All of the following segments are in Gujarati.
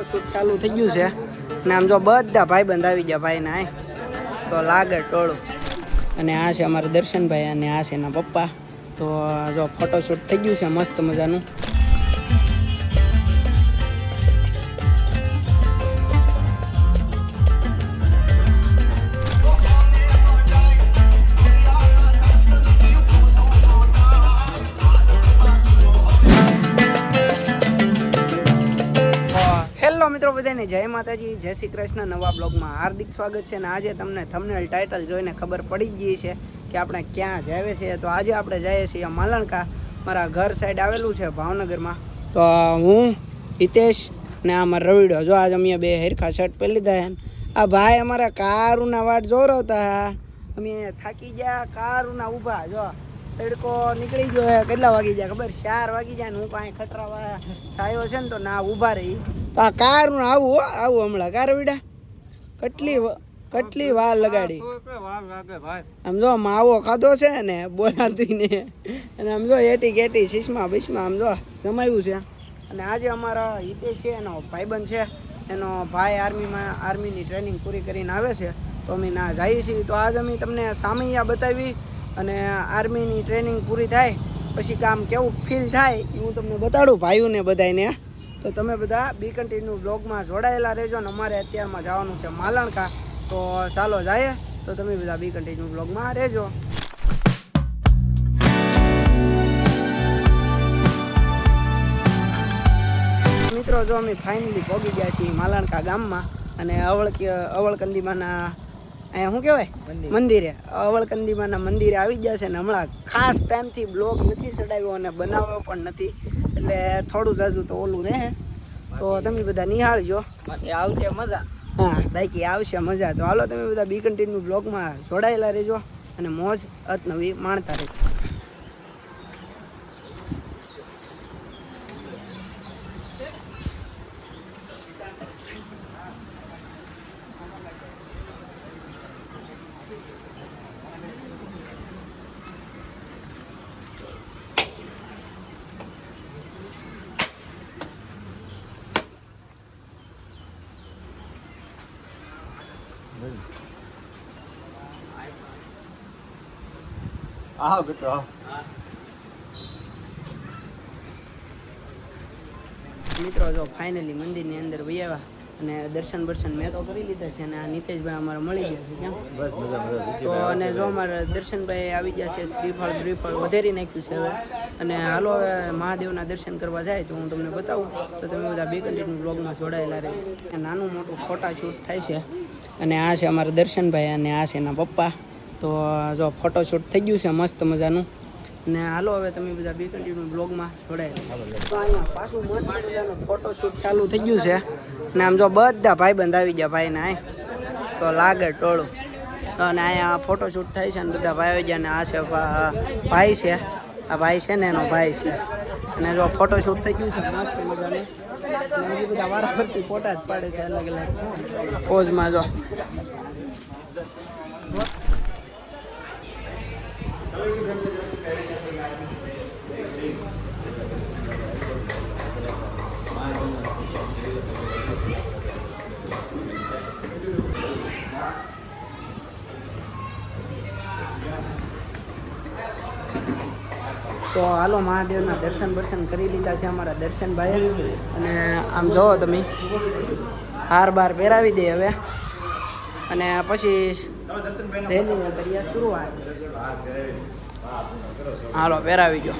ફોટોશૂટ ચાલુ થઈ ગયું છે અને આમ જો બધા ભાઈબંધ આવી ગયા ભાઈને આય તો લાગે ટોળું. અને આ છે અમારા દર્શનભાઈ અને આ છે એના પપ્પા. તો જો ફોટોશૂટ થઈ ગયું છે મસ્ત મજાનું. મિત્રો બધાને જય માતાજી, જય શ્રી કૃષ્ણ. નવા બ્લોગમાં હાર્દિક સ્વાગત છે. અને આજે તમને થંબનેલ ટાઇટલ જોઈને ખબર પડી જ ગઈ છે કે આપણે ક્યાં જઈએ છીએ. તો આજે આપણે જઈએ છીએ માલણકા. મારા ઘર સાઈડ આવેલું છે ભાવનગરમાં. તો હું હિતેશ ને આ મારા રવિડો જો આજ અમે બે હરખા શર્ટ પહેરી લીધા છે. આ ભાઈ અમારા કારુના વાટ જોરવતા અમે થાકી ગયા. કારુના ઊભા જો તડકો નીકળી ગયો હે. કેટલા વાગી જાય ખબર? 4 વાગી જાય ને હું કાંઈ ખટરાવા સાયો છે ને તો ના ઊભા રહી. તો આ કારનું આવું હમણાં કાર વિડા કેટલી વાર લગાડી. આમ જો માવો ખાધો છે ને બોલાતું ને. અને આમ જો એટી કેટી શીશમાં બીશમાં આમ જો જમાવ્યું છે. અને આજે અમારા હિતેશ છે એનો ભાઈબંધ છે. એનો ભાઈ આર્મીની ટ્રેનિંગ પૂરી કરીને આવે છે. તો અમે ના જઈએ છીએ. તો આજ અમે તમને સામૈયા બતાવી અને આર્મીની ટ્રેનિંગ પૂરી થાય પછી કામ કેવું ફીલ થાય એ હું તમને બતાડું ભાઈઓને બધાને. તો તમે બધા બી કન્ટિન્યુ બ્લોગમાં જોડાયેલા રહેજો. ને અમારે અત્યારમાં જવાનું છે માલણકા. તો ચાલો જાય. તો તમે બધા બી કન્ટિન્યુ બ્લોગમાં રહેજો. મિત્રો જો અમે ફાઇનલી પહોંચી ગયા છીએ માલણકા ગામમાં. અને અવળકંદીમાના અહીંયા શું કહેવાય મંદિરે, અવળકંદીમાના મંદિરે આવી ગયા છે. ને હમણાં ખાસ ટાઈમથી બ્લોગ નથી ચડાવ્યો અને બનાવ્યો પણ નથી. એટલે થોડું જાજુ તો ઓલું રહે. તો તમે બધા નિહાળજો, આવશે મજા. હા બાકી આવશે મજા. તો હાલો તમે બધા બી કન્ટિન્યુ બ્લોગમાં જોડાયેલા રહેજો અને મોજ અતનવી માણતા રહેજો. મિત્રો જો ફાઇનલી મંદિરની અંદર વહી આવ્યા અને દર્શન મેં તો કરી લીધા છે. અને આ નીતેશભાઈ અમારે મળી ગયા છે. કેમ બસ મજા. તો અને જો અમારા દર્શનભાઈ આવી ગયા છે. શ્રીફળ વધેરી નાખ્યું છે હવે. અને હાલો હવે મહાદેવના દર્શન કરવા જાય તો હું તમને બતાવું. તો તમે બધા બી કન્ટિન્યુ બ્લોગમાં જોડાયેલા રહે. નાનું મોટું ફોટા શૂટ થાય છે. અને આ છે અમારા દર્શનભાઈ અને આ છે એના પપ્પા. તો જો ફોટોશૂટ થઈ ગયું છે મસ્ત મજાનું. ને હાલો હવે તમે બધા બી કન્ટિન્યુ બ્લોગમાં જોડાયેલા. તો અહીંયા પાછું મસ્ત મજાનું ફોટોશૂટ ચાલુ થઈ ગયું છે. ને આમ જો બધા ભાઈબંધ આવી ગયા ભાઈને આય તો લાગે ટોળું. અને અહીંયા ફોટોશૂટ થાય છે ને બધા ભાઈ આવી ગયા. ને આ છે ભાઈ છે. આ ભાઈ છે ને એનો ભાઈ છે. અને જો ફોટોશૂટ થઈ ગયું છે મસ્ત મજાનું. અને હજી બધા વારાફરતી ફોટા જ પાડે છે અલગ અલગ પોઝમાં. જો તો હાલો મહાદેવના દર્શન કરી લીધા છે અમારા દર્શનભાઈ. અને આમ જોવો તમે હાર બાર પહેરાવી દે હવે. અને પછી રેલીની કરીએ શરૂઆત. હાલો પહેરાવી ગયો.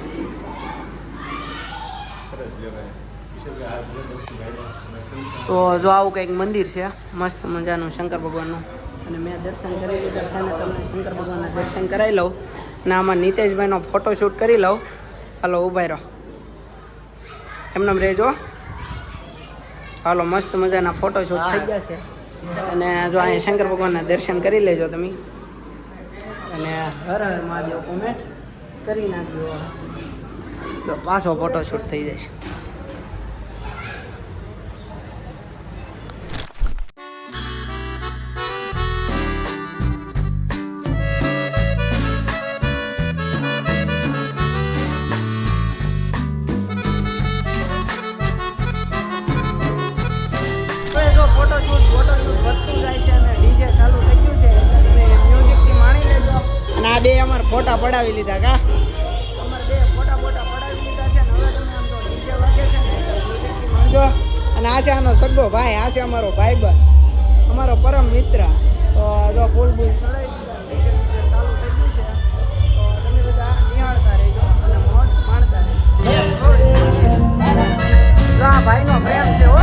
તો જો આવું કંઈક મંદિર છે મસ્ત મજાનું શંકર ભગવાનનું. અને મેં દર્શન કરી લીધા છે. અને તમને શંકર ભગવાનના દર્શન કરાવી લઉં. ને આમાં નીતેશભાઈનો ફોટોશૂટ કરી લઉં. હાલો ઊભા રહો, એમને રહેજો. હાલો મસ્ત મજાના ફોટોશૂટ થઈ ગયા છે. અને જો અહીંયા શંકર ભગવાનના દર્શન કરી લેજો તમે. અને હર હર મહાદેવ કોમેન્ટ કરી નાખજો. તો પાછો ફોટોશૂટ થઈ જશે. આ બે અમારે ફોટા પડાવી લીધા કા અમારે બે ફોટા પડાવી લીધા છે ને હવે તમે આમ તો ડીજે વાગે છે ને મ્યુઝિકથી માંડો અને આ છે આનો સગો ભાઈ આ છે અમારો ભાઈબંધ અમારો પરમ મિત્ર તો જો ફૂલ સડાઈ દીધા ડીજે ચાલુ થઈ ગયું છે તો તમે બધા નિહાળતા રહેજો અને મોજ માણતા રહેજો આ ભાઈનો પ્રેમ છે હો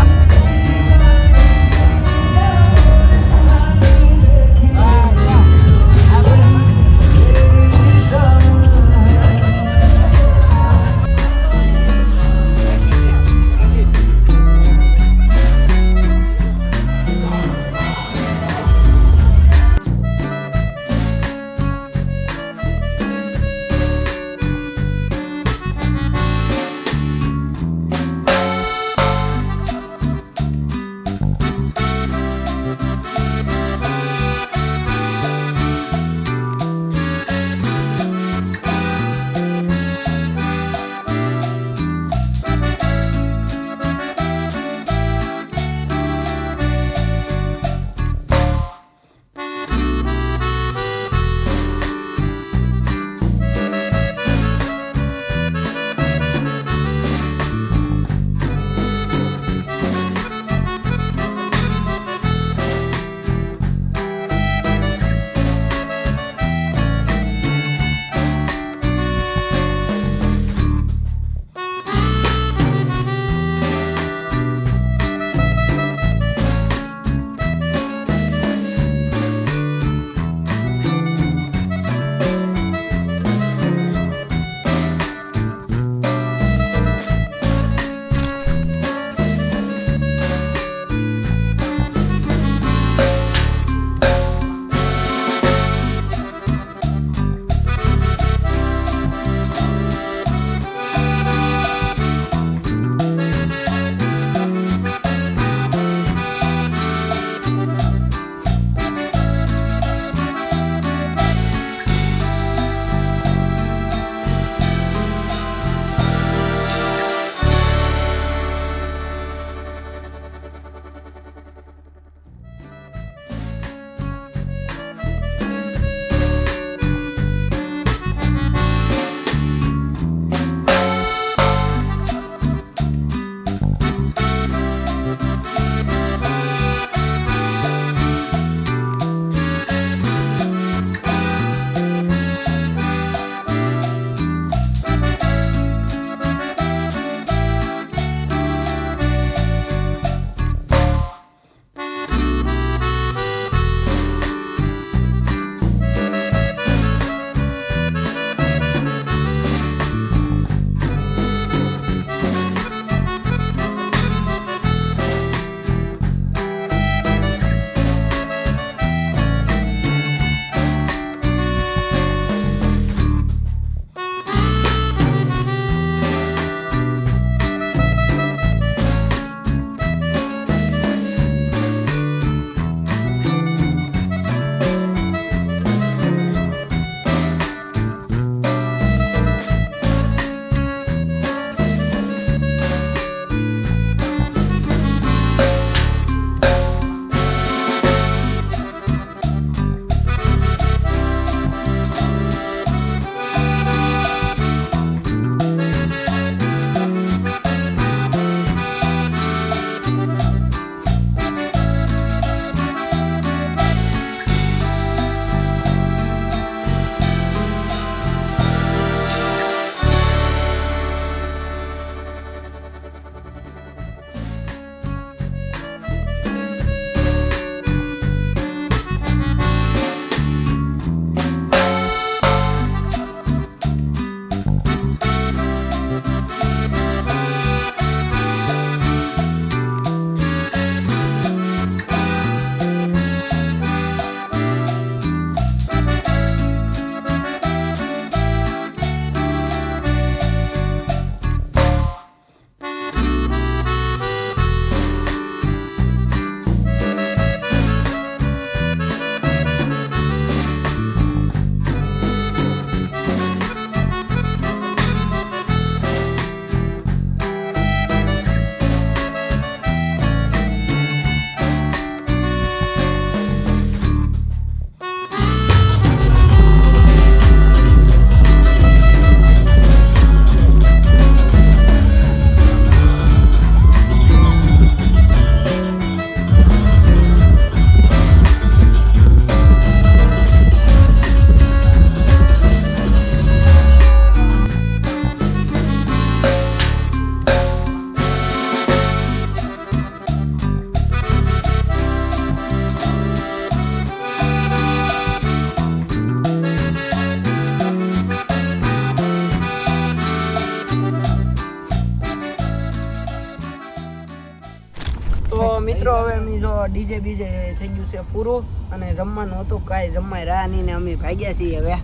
મિત્રો હવે અમે જો ડીજે બીજે થઈ ગયું છે પૂરું અને જમવાનું હતું કાંઈ જમાય રહ્યા નહીં ને અમે ભાગ્યા છીએ હવે.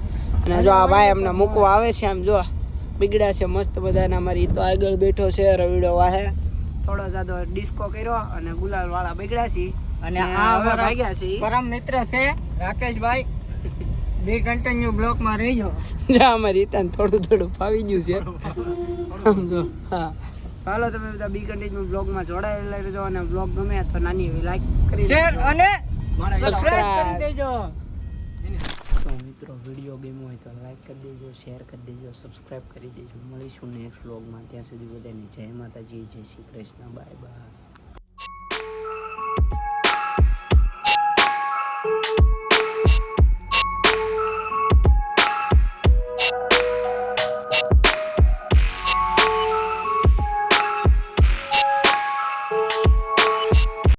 અને જો આ ભાઈ અમને મૂકવા આવે છે આમ જો બીગડા છે મસ્ત બધાને. અમારી તો આગળ બેઠો છે રવિડો વાહે થોડો જાદો ડિસ્કો કર્યો અને ગુલાલ વાળા બીગડા છે અને આ હવે ભાગ્યા છે પરમ મિત્ર છે રાકેશભાઈ. બે કન્ટિન્યુ બ્લોકમાં રહીજો. જા અમારી રીતા થોડું ફાવી ગયું છે સમજો. હા હાલો તમે બધા બી કન્ટિન્યુ બ્લોગમાં જોડાયેલા રહેજો અને બ્લોગ ગમે તો નાની એવી લાઈક કરી શેર અને સબસ્ક્રાઇબ કરી દેજો. તો મિત્રો વિડીયો ગમ્યો હોય તો લાઈક કરી દેજો, શેર કરી દેજો, સબસ્ક્રાઇબ કરી દેજો. મળીશું નેક્સ્ટ બ્લોગમાં. ત્યાં સુધી બધાને જય માતાજી, જય શ્રી કૃષ્ણ, બાય બાય.